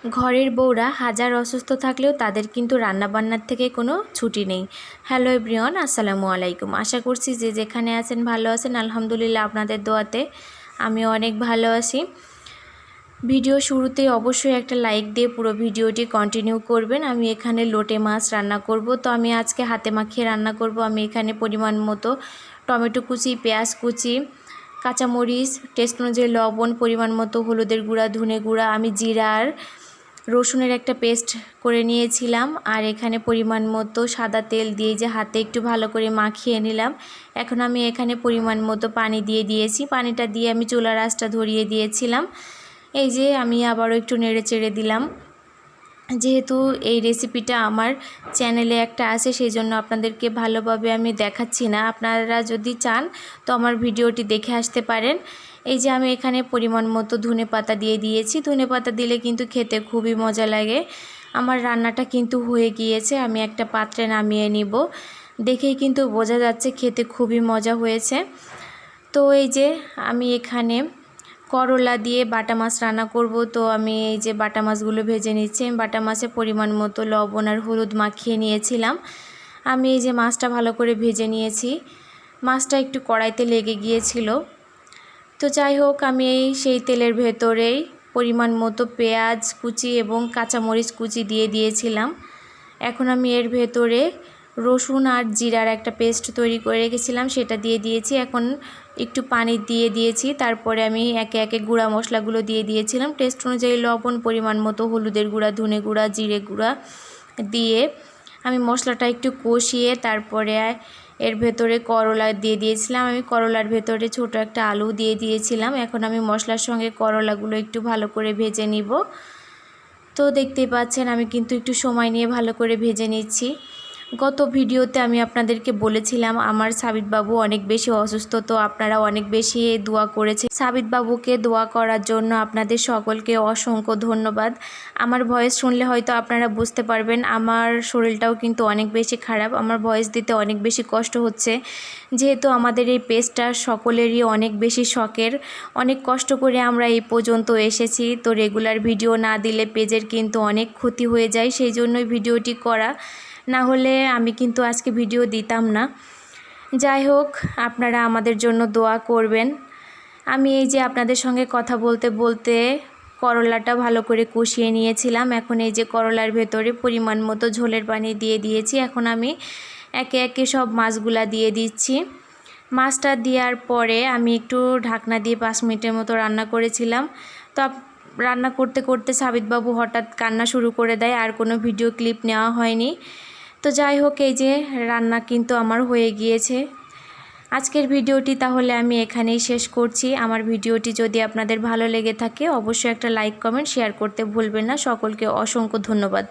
ঘরের বউরা হাজার অসুস্থ থাকলেও তাদের কিন্তু রান্নাবান্নার থেকে কোনো ছুটি নেই। হ্যালো এভরিওয়ান, আসসালামু আলাইকুম। আশা করছি যে যেখানে আছেন ভালো আছেন। আলহামদুলিল্লাহ আপনাদের দোয়াতে আমি অনেক ভালো আছি। ভিডিও শুরুতেই অবশ্যই একটা লাইক দিয়ে পুরো ভিডিওটি কন্টিনিউ করবেন। আমি এখানে লোটে মাছ রান্না করব, তো আমি আজকে হাতে মাখিয়ে রান্না করব। আমি এখানে পরিমাণ মতো টমেটো কুচি, পেঁয়াজ কুচি, কাঁচামরিচ, টেস্ট অনুযায়ী লবণ, পরিমাণ মতো হলুদের গুঁড়া, ধনে গুঁড়া, আমি জিরা আর রসুনের একটা পেস্ট করে নিয়েছিলাম। আর এখানে পরিমাণ মতো সাদা তেল দিয়ে যে হাতে একটু ভালো করে মাখিয়ে নিলাম। এখন আমি এখানে পরিমাণ মতো পানি দিয়ে দিয়েছি। পানিটা দিয়ে আমি চুলার আঁচটা ধরিয়ে দিয়েছিলাম। এই যে আমি আবারও একটু নেড়ে চেড়ে দিলাম। যেহেতু এই রেসিপিটা আমার চ্যানেলে একটা আছে, সেই জন্য আপনাদেরকে ভালোভাবে আমি দেখাচ্ছি না। আপনারা যদি চান তো আমার ভিডিওটি দেখে আসতে পারেন। এই যে আমি এখানে পরিমাণ মতো ধনেপাতা দিয়ে দিয়েছি। ধনেপাতা দিলে কিন্তু খেতে খুবই মজা লাগে। আমার রান্নাটা কিন্তু হয়ে গিয়েছে, আমি একটা পাত্রে নামিয়ে নিব। দেখেই কিন্তু বোঝা যাচ্ছে খেতে খুবই মজা হয়েছে। তো এই যে আমি এখানে করলা দিয়ে বাটা মাছ রান্না করব, তো আমি এই যে বাটা মাছগুলো ভেজে নিচ্ছি। আমি বাটা মাছে পরিমাণ মতো লবণ আর হলুদ মাখিয়ে নিয়েছিলাম। আমি এই যে মাছটা ভালো করে ভেজে নিয়েছি। মাছটা একটু কড়াইতে লেগে গিয়েছিল, তো যাই হোক আমি সেই তেলের ভেতরেই পরিমাণ মতো পেঁয়াজ কুচি এবং কাঁচামরিচ কুচি দিয়ে দিয়েছিলাম। এখন আমি এর ভেতরে রসুন আর জিরার একটা পেস্ট তৈরি করে রেখেছিলাম, সেটা দিয়ে দিয়েছি। এখন একটু পানি দিয়ে দিয়েছি। তারপরে আমি একে একে গুঁড়া মশলাগুলো দিয়ে দিয়েছিলাম। টেস্ট অনুযায়ী লবণ, পরিমাণ মতো হলুদের গুঁড়া, ধনে গুঁড়া, জিরে গুঁড়া দিয়ে আমি মশলাটা একটু কষিয়ে তারপরে এর ভেতরে করলা দিয়ে দিয়েছিলাম। আমি করলার ভেতরে ছোট একটা আলু দিয়ে দিয়েছিলাম। এখন আমি মশলার সঙ্গে করলাগুলো একটু ভালো করে ভেজে নিব। তো দেখতেই পাচ্ছেন আমি কিন্তু একটু সময় নিয়ে ভালো করে ভেজে নিচ্ছি। গত ভিডিওতে আমি আপনাদেরকে বলেছিলাম আমার সাবিত বাবু অনেক বেশি অসুস্থ, তো আপনারা অনেক বেশি দোয়া করেছেন। সাবিত বাবুকে দোয়া করার জন্য আপনাদের সকলকে অসংখ্য ধন্যবাদ। আমার ভয়েস শুনলে হয়তো আপনারা বুঝতে পারবেন আমার শরীরটাও কিন্তু অনেক বেশি খারাপ। আমার ভয়েস দিতে অনেক বেশি কষ্ট হচ্ছে, যেহেতু আমাদের এই পেজটা সকলেরই অনেক বেশি শখের। অনেক কষ্ট করে আমরা এই পর্যন্ত এসেছি, তো রেগুলার ভিডিও না দিলে পেজের কিন্তু অনেক ক্ষতি হয়ে যায়। সেই জন্যই ভিডিওটি করা, না হলে আমি কিন্তু আজকে ভিডিও দিতাম না। যাই হোক, আপনারা আমাদের জন্য দোয়া করবেন। আমি এই যে আপনাদের সঙ্গে কথা বলতে বলতে করলাটা ভালো করে কষিয়ে নিয়েছিলাম। এখন এই যে করলার ভেতরে পরিমাণ মতো ঝোলের পানি দিয়ে দিয়েছি। এখন আমি একে একে সব মাছগুলা দিয়ে দিচ্ছি। মাছটা দেওয়ার পরে আমি একটু ঢাকনা দিয়ে 5 মিনিটের মতো রান্না করেছিলাম। তো রান্না করতে করতে সাবিতবাবু হঠাৎ কান্না শুরু করে দেয়, আর কোনো ভিডিও ক্লিপ নেওয়া হয়নি। তো যাই হোক, এই যে রান্না কিন্তু আমার হয়ে গিয়েছে। আজকের ভিডিওটি তাহলে আমি এখানেই শেষ করছি। আমার ভিডিওটি যদি আপনাদের ভালো লেগে থাকে অবশ্যই একটা লাইক, কমেন্ট, শেয়ার করতে ভুলবেন না। সকলকে অসংখ্য ধন্যবাদ।